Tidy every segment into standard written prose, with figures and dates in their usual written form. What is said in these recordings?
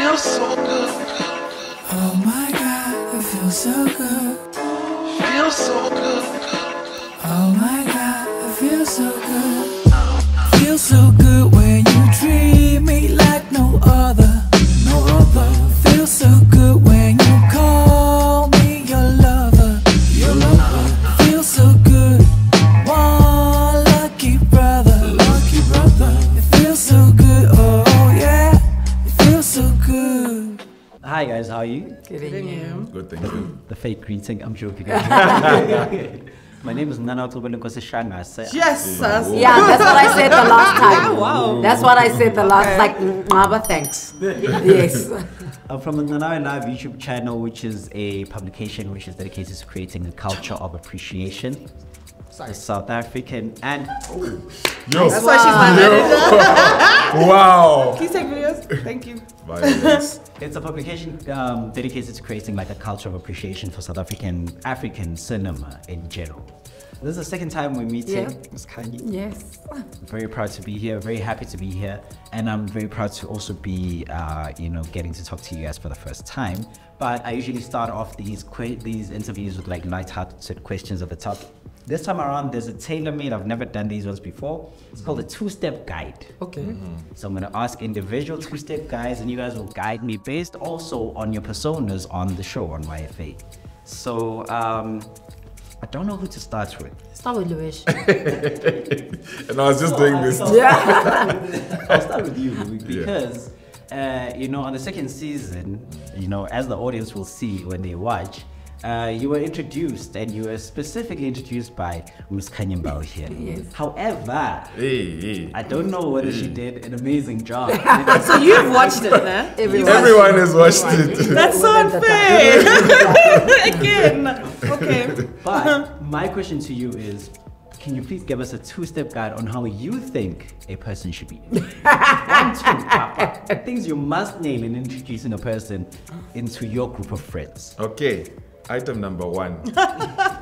feels so good. Oh my God, it feels so good. Feels so good. Oh my God, it feels so good. Feels so good when you treat me like no other, no other. Feels so good when you call me your lover, your lover. Feels so good, one lucky brother, lucky brother. It feels so good, oh yeah, it feels so good. Hi guys, how are you? Good evening. Good, thank you. The fake greeting, I'm joking. My name is Nadia. Yes, sis. Yeah, that's what I said the last time. Wow. That's what I said the last, like, but thanks. Yes. I'm from the Nadia Live YouTube channel, which is a publication which is dedicated to creating a culture of appreciation. The South African and Yo. That's why she's my manager. Wow. Please take videos. Thank you. Violence. it's a publication dedicated to creating like a culture of appreciation for South African cinema in general. This is the second time we're meeting, Ms. Khanyi. Yes. I'm very proud to be here, very happy to be here, and I'm very proud to also be, getting to talk to you guys for the first time. But I usually start off these interviews with like light-hearted questions at the top. This time around, there's a tailor-made. I've never done these ones before. It's called a two-step guide. Okay. So I'm gonna ask individual two-step guides, and you guys will guide me based also on your personas on the show on YFA. So I don't know who to start with. Start with Louis. And I was just doing this. I'll start with you because, on the second season, as the audience will see when they watch, you were introduced, and you were specifically introduced by Ms. Khanyi here. Yes. However, I don't know whether she did an amazing job. So you've watched it, huh? Everyone has watched it. That's so unfair. Again. Okay. But my question to you is, can you please give us a two-step guide on how you think a person should be? 1, 2, things you must nail in introducing a person into your group of friends. Okay, item number 1.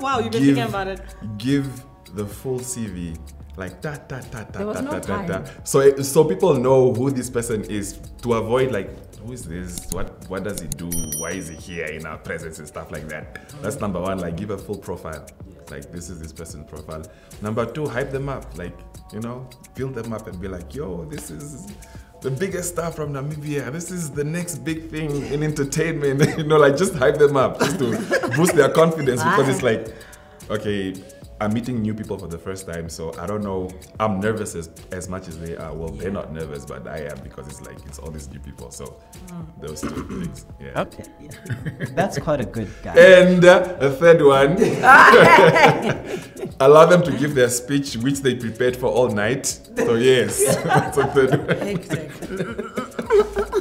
Wow, you've been thinking about it. Give the full CV. Like There was no time. So people know who this person is, to avoid like, who is this? What does he do? Why is he here in our presence and stuff like that? That's number 1. Like, give a full profile. Like, this is this person's profile. Number 2, hype them up. Like, build them up and be like, yo, this is the biggest star from Namibia. This is the next big thing in entertainment. Like, just hype them up just to boost their confidence, because it's like, okay, I'm meeting new people for the first time, so I don't know. I'm nervous as much as they are. Well, they're not nervous, but I am, because it's all these new people. So those 2 things. Yeah. Okay. That's quite a good guy. And a third one, allow them to give their speech, which they prepared for all night. So yes, that's a third one.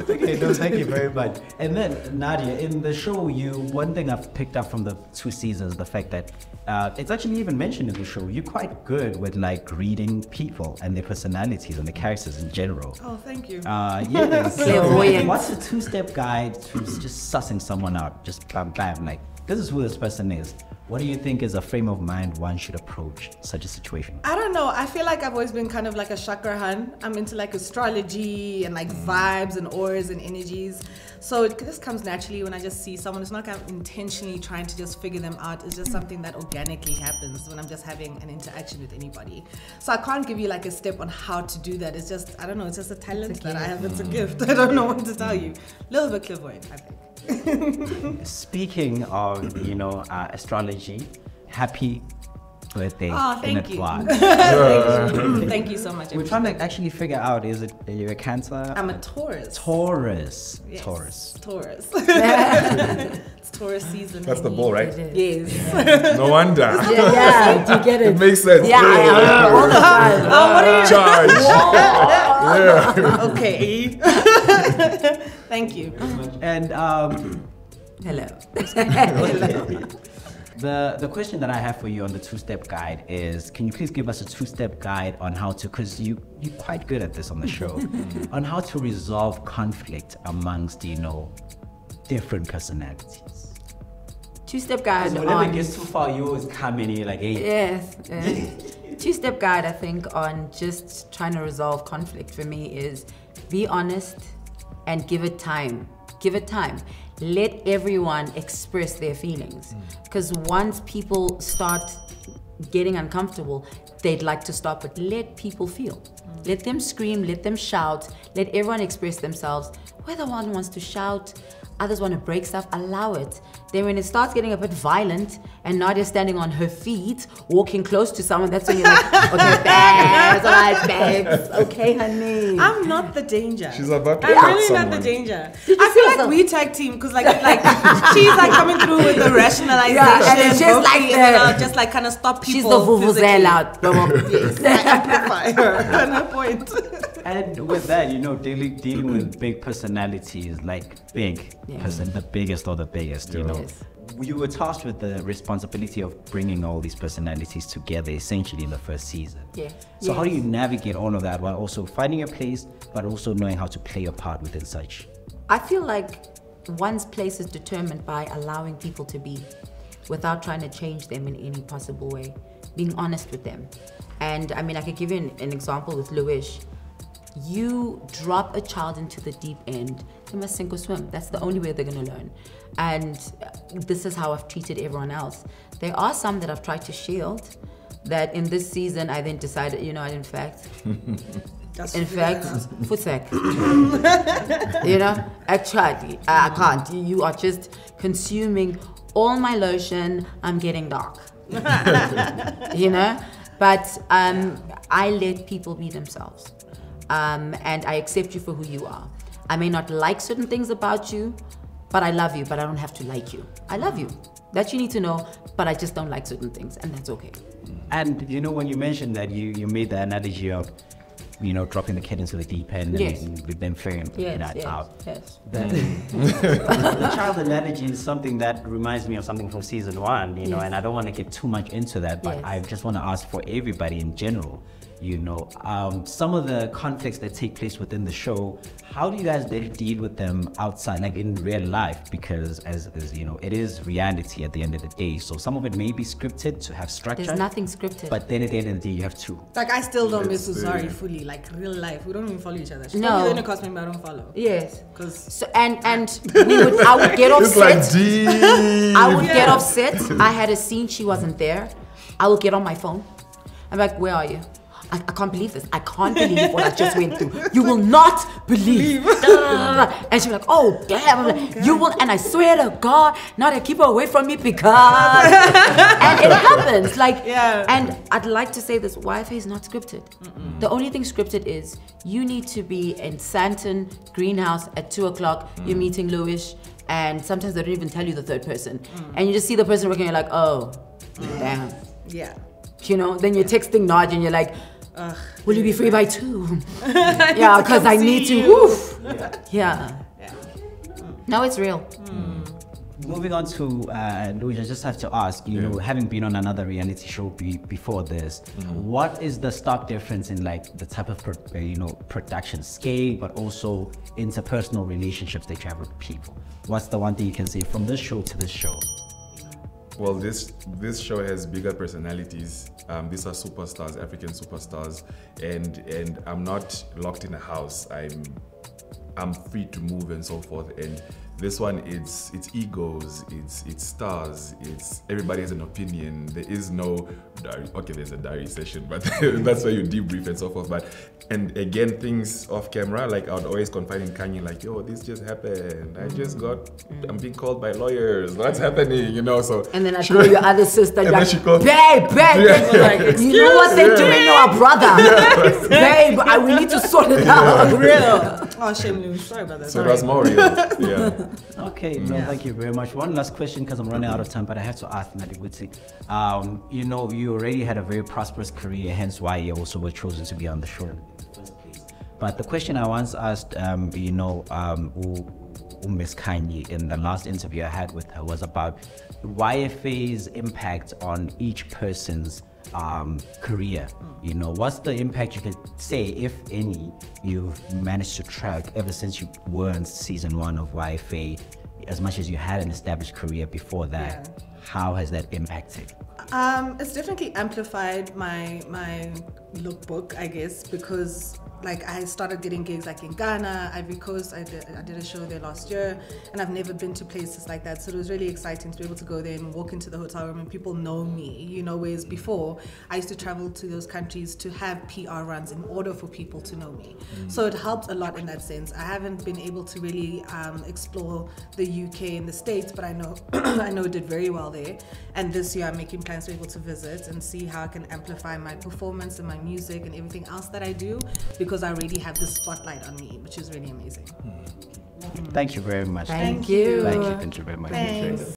Okay, no, thank you very much. And then Nadia, in the show, one thing I've picked up from the 2 seasons, the fact that it's actually even mentioned in the show, you're quite good with like reading people and their personalities and the characters in general. Oh, thank you. Yes. Clairvoyant. What's a 2-step guide to just sussing someone out? Just bam, bam, like, this is who this person is. What do you think is a frame of mind one should approach such a situation? I don't know. I feel like I've always been kind of like a chakrahan. I'm into like astrology and like vibes and auras and energies. So it just comes naturally when I just see someone. It's not like I'm intentionally trying to just figure them out. It's just something that organically happens when I'm just having an interaction with anybody. So I can't give you like a step on how to do that. It's just, I don't know, it's just a talent that I have. It's a gift. I don't know what to tell you. A little bit clairvoyant, I think. Speaking of, astrology, happy birthday in thank you. advance. Thank you so much. We're trying to actually figure out, are you a Cancer? I'm a Taurus. Taurus. Yes. Taurus. It's Taurus season. That's the ball, right? Yes. No wonder. Yeah, do you get it? It makes sense. Yeah, all the time. Oh, what are you? Charge. Okay. Thank you. And Hello. the question that I have for you on the 2-step guide is, can you please give us a 2-step guide on how to, because you're quite good at this on the show, on how to resolve conflict amongst, different personalities? 2-step guide. Whenever it gets too far, you always come in and you're like, hey. Yes. 2-step guide, I think, on just trying to resolve conflict for me is be honest, and give it time. Give it time. Let everyone express their feelings. Because once people start getting uncomfortable, they'd like to stop, but let people feel. Let them scream, let them shout, let everyone express themselves. Whether one wants to shout, others want to break stuff, allow it. Then when it starts getting a bit violent and Nadia standing on her feet, walking close to someone, that's when you're like, okay, babes, all right, babes, okay, honey. I'm not the danger. She's about to I'm cut really someone. not the danger. Did you I feel see like yourself? we tag team because like she's like coming through with the rationalization, Yeah, and then she's vocally, like and then the- I'll just like kind of stop She's people. the vuvuzela. Yes, I amplify her. On her point. And with that, dealing with big personalities, like big Yeah. person, the biggest or the biggest, Yes. You were tasked with the responsibility of bringing all these personalities together essentially in the first season. Yeah. So how do Yes. you navigate all of that while also finding your place, but also knowing how to play a part within such? I feel like one's place is determined by allowing people to be without trying to change them in any possible way, being honest with them. And I mean, I could give you an example with Louis. You drop a child into the deep end, they must sink or swim. That's the only way they're going to learn. And this is how I've treated everyone else. There are some that I've tried to shield, that in this season I then decided, in fact, footsack. Actually, I can't. You are just consuming all my lotion. I'm getting dark. But I let people be themselves. And I accept you for who you are. I may not like certain things about you, but I love you, but I don't have to like you. I love you. That you need to know, but I just don't like certain things, and that's okay. And when you mentioned that you made the analogy of dropping the kid into the deep end Yes. and with them figuring that out. Yes. The child analogy is something that reminds me of something from season 1, Yes. and I don't want to get too much into that, but Yes. I just want to ask for everybody in general, some of the conflicts that take place within the show, how do you guys deal with them outside, like in real life? Because as it is reality at the end of the day, so some of it may be scripted to have structure. There's nothing scripted. But then at the end of the day, you have to. Like I still don't miss Let's Uzari see. fully, like real life. We don't even follow each other. She's No. probably the only cosplay I don't follow. Yes. Because So and I would get It's like upset. deep. I would get Yeah. upset. I had a scene, she wasn't there. I would get on my phone. I'm like, where are you? I can't believe this. I can't believe what I just went through. You will not believe. And she's like, oh damn. I'm like, you will, and I swear to God, Nadia, keep her away from me because. And it happens. Like, Yeah. and I'd like to say this, Wi-Fi is not scripted. The only thing scripted is you need to be in Santon greenhouse at 2:00. You're meeting Louis, and sometimes they don't even tell you the third person. And you just see the person working, you're like, oh, damn. yeah. Then you're texting Nadia and you're like, will you be free by 2? Yeah, Yeah, because I need to. Woof. Yeah. No, it's real. Moving on to Louis, I just have to ask, having been on another reality show before this, what is the stark difference in like the type of production scale, but also interpersonal relationships that you have with people? What's the one thing you can say from this show to this show? Well, this show has bigger personalities. These are superstars, African superstars, and I'm not locked in a house. I'm free to move and so forth. And this one, it's egos, it's stars, it's everybody has an opinion. There is no diary. Okay, there's a diary session, but that's where you debrief and so forth. And again, things off camera, like I would always confide in Khanyi, like, yo, this just happened. I'm being called by lawyers. What's happening? So. And then I call your other sister, And like, then she calls- babe, Yeah. you know what they're doing to our brother? Babe, we need to sort it out. Real. Oh, shame, Louis. Sorry about that. So that's more real. Yeah. Okay, no, thank you very much. One last question, because I'm running out of time, but I have to ask Nadia. You already had a very prosperous career, hence why you also were chosen to be on the show in the first place. But the question I once asked, Miss Khanyi in the last interview I had with her was about YFA's impact on each person's career. What's the impact you could say, if any, you've managed to track ever since you were in season 1 of YFA, as much as you had an established career before that? Yeah. How has that impacted? It's definitely amplified my lookbook, I guess, because like I started getting gigs like in Ghana, Ivory Coast. I did a show there last year, and I've never been to places like that. So it was really exciting to be able to go there and walk into the hotel room and people know me, you know, whereas before I used to travel to those countries to have PR runs in order for people to know me. So it helped a lot in that sense. I haven't been able to really explore the UK and the States, but I know I know it did very well there. And this year I'm making plans to be able to visit and see how I can amplify my performance and my music and everything else that I do, because I already have the spotlight on me, which is really amazing. Thank you very much. Thank you. Thank you very much. Thanks.